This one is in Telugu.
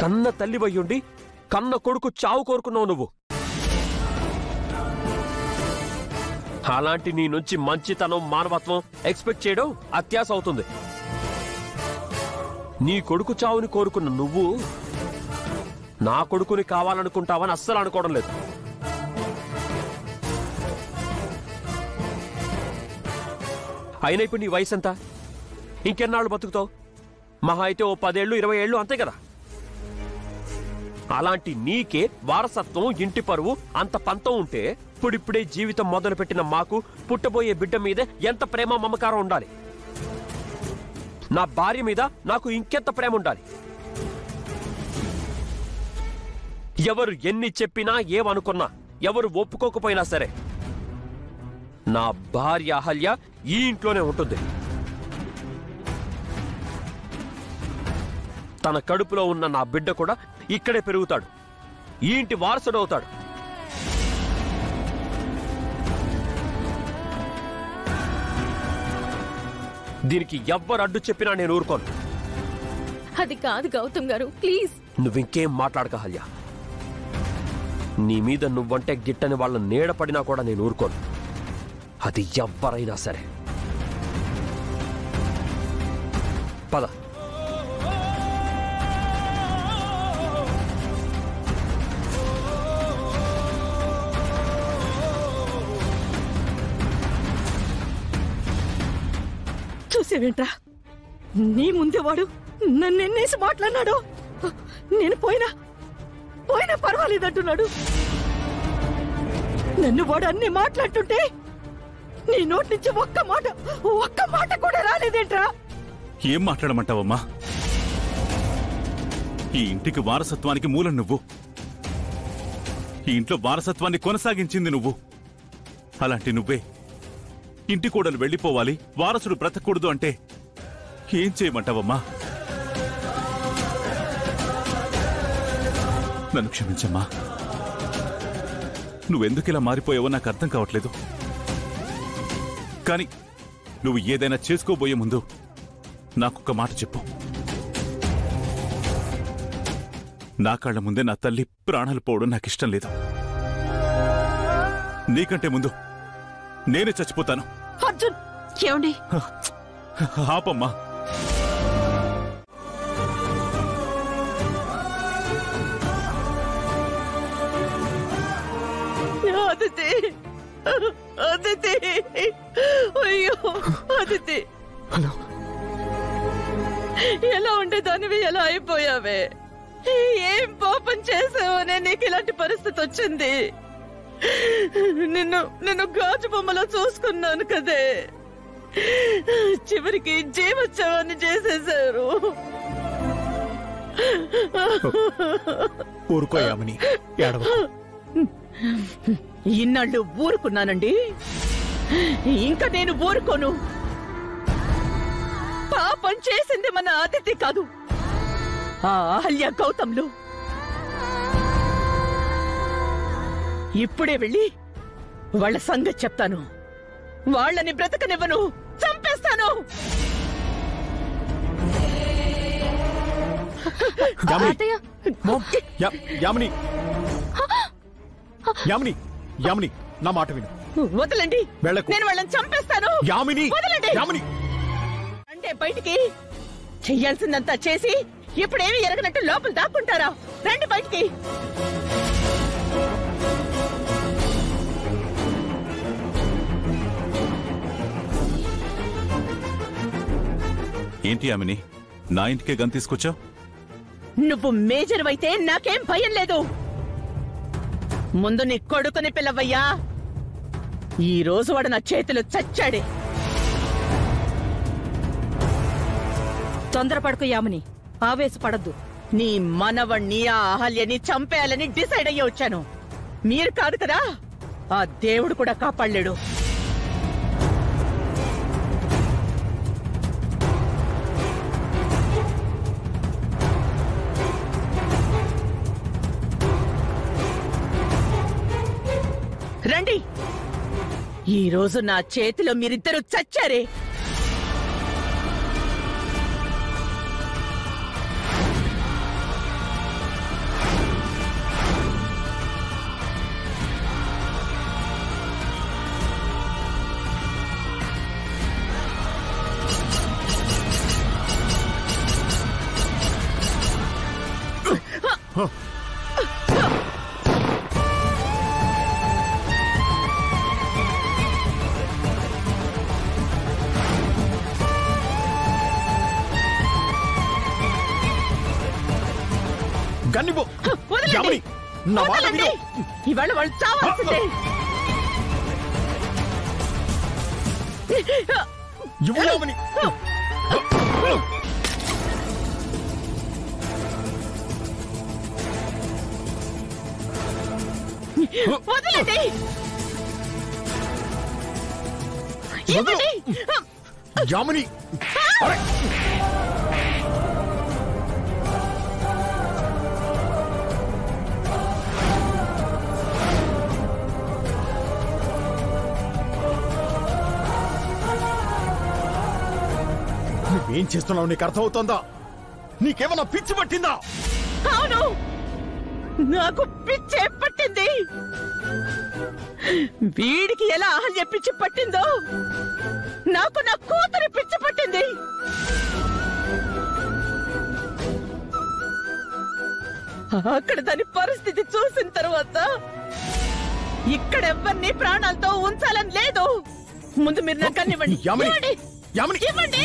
కన్న తల్లివయ్యుండి కన్న కొడుకు చావు కోరుకున్నావు నువ్వు. అలాంటి నీ నుంచి మంచితనం మానవత్వం ఎక్స్పెక్ట్ చేయడం అత్యాశ అవుతుంది. నీ కొడుకు చావుని కోరుకున్న నువ్వు నా కొడుకుని కావాలనుకుంటావని అస్సలు అనుకోవడం లేదు. అయినా ఇప్పుడు నీ వయసు ఎంత? ఇంకెన్నాళ్ళు బతుకుతావు? మహా అయితే ఓ 10 ఏళ్ళు 20 ఏళ్ళు అంతే కదా. అలాంటి నీకే వారసత్వం ఇంటి పరువు అంత పంతం ఉంటే ఇప్పుడిప్పుడే జీవితం మొదలుపెట్టిన మాకు పుట్టబోయే బిడ్డ మీదే ఎంత ప్రేమ మమకారం ఉండాలి. నా భార్య మీద నాకు ఇంకెంత ప్రేమ ఉండాలి. ఎవరు ఎన్ని చెప్పినా ఏమనుకున్నా ఎవరు ఒప్పుకోకపోయినా సరే నా భార్య అహల్య ఈ ఇంట్లోనే ఉంటుంది. తన కడుపులో ఉన్న నా బిడ్డ కూడా ఇక్కడే పెరుగుతాడు, ఈ ఇంటి వారసుడు అవుతాడు. దీనికి ఎవ్వరు అడ్డు చెప్పినా నేను ఊరుకోను. అది కాదు గౌతమ్ గారు, ప్లీజ్. నువ్వింకేం మాట్లాడక అహల్య. నీ మీద నువ్వంటే గిట్టని వాళ్ళ నీడపడినా కూడా నేను ఊరుకోను. అది ఎవ్వరైనా సరే. పద. చూసేవేంట్రా, నీ ముందే వాడు నన్నెన్నేసి మాట్లాడినాడు. నేను పోయినా పర్వాలేదంటున్నాడు. నన్ను వాడు అన్ని మాట్లాడుతుంటే నీ నోటి నుంచి ఒక్క మాట కూడా రాలేదేంట్రా? ఏం మాట్లాడమంటావమ్మా? ఈ ఇంటికి వారసత్వానికి మూలం నువ్వు. ఈ ఇంట్లో వారసత్వాన్ని కొనసాగించింది నువ్వు. అలాంటి నువ్వే ఇంటి కోడలు వెళ్లిపోవాలి, వారసుడు బ్రతకూడదు అంటే ఏం చేయమంటావమ్మా? నన్ను క్షమించమ్మా. నువ్వెందుకిలా మారిపోయావో నాకు అర్థం కావట్లేదు. కానీ నువ్వు ఏదైనా చేసుకోబోయే ముందు నాకొక్క మాట చెప్పు. నా కళ్ళ ముందే నా తల్లి ప్రాణాలు పోవడం నాకిష్టం లేదు. నీకంటే ముందు నేనే చచ్చిపోతాను. అర్జున్, ఏమండి? ఆపమ్మా. అదితి, అయ్యో అదితి, ఎలా ఉండేదానివి ఎలా అయిపోయావే? ఏం పాపం చేసావనే నీకు ఇలాంటి పరిస్థితి వచ్చింది? నిన్ను గాజు బొమ్మలో చూసుకున్నాను కదే, చివరికి జీవోత్సవాన్ని చేసేశారు. ఊరుకోయామని ఇన్నాళ్ళు ఊరుకున్నానండి, ఇంకా నేను ఊరుకోను. పాపం చేసింది మన అతిథి కాదు, ఆ అహల్య గౌతమ్లు. ఇప్పుడే వెళ్ళి వాళ్ళ సంగతి చెప్తాను. వాళ్ళని బ్రతకనివ్వను, చంపేస్తాను. యామిని, నా మాట విను. వదలండి, నేను వాళ్ళని చంపేస్తాను. వదలండి అంటే బయటికి. చెయ్యాల్సిందంతా చేసి ఇప్పుడేమి ఎరగనట్టు లోపల దాక్కుంటారా? రండి బయటికి. ఏంటి యామిని, నా ఇంటికే గన్ తీసుకొచ్చావు? నువ్వు మేజర్ అయితే నాకేం భయం లేదు. ముందు నీ కొడుకుని పిల్లవయ్యా. ఈ రోజు వాడు నా చేతిలో చచ్చాడే. తొందరపడకు యామిని, ఆవేశపడద్దు. నీ మనవణ్ణి ఆ అహల్యని చంపేయాలని డిసైడ్ అయ్యి వచ్చాను. మీరు కాదు కదా, ఆ దేవుడు కూడా కాపాడలేడు. రండి, ఈ రోజు నా చేతిలో మీరిద్దరూ చచ్చారే. గన్నివ్వు. వదలండి. యామిని, నా మాట వదలండి. విను. ఇవాళ వాళ్ళు చావాల్సిందే. ఇవ్వు యామిని. వదలండి. ఇవ్వండి. యామిని, అరే! నువ్వేం చేస్తున్నావు నీకు అర్థమవుతోందా? నీకేమన్నా పిచ్చి పట్టిందా? అవును, నాకు పిచ్చే పట్టింది. వీడికి ఎలా అహల్య పిచ్చి పట్టిందో నాకు నా కూతురి పిచ్చి పట్టింది. అక్కడ దాని పరిస్థితి చూసిన తర్వాత ఇక్కడెవ్వరిని ప్రాణాలతో ఉంచాలని లేదు. ముందు మీరు నాకు అన్నివ్వండి. యామిని, ఇవ్వండి. యామిని. ఇవ్వండి.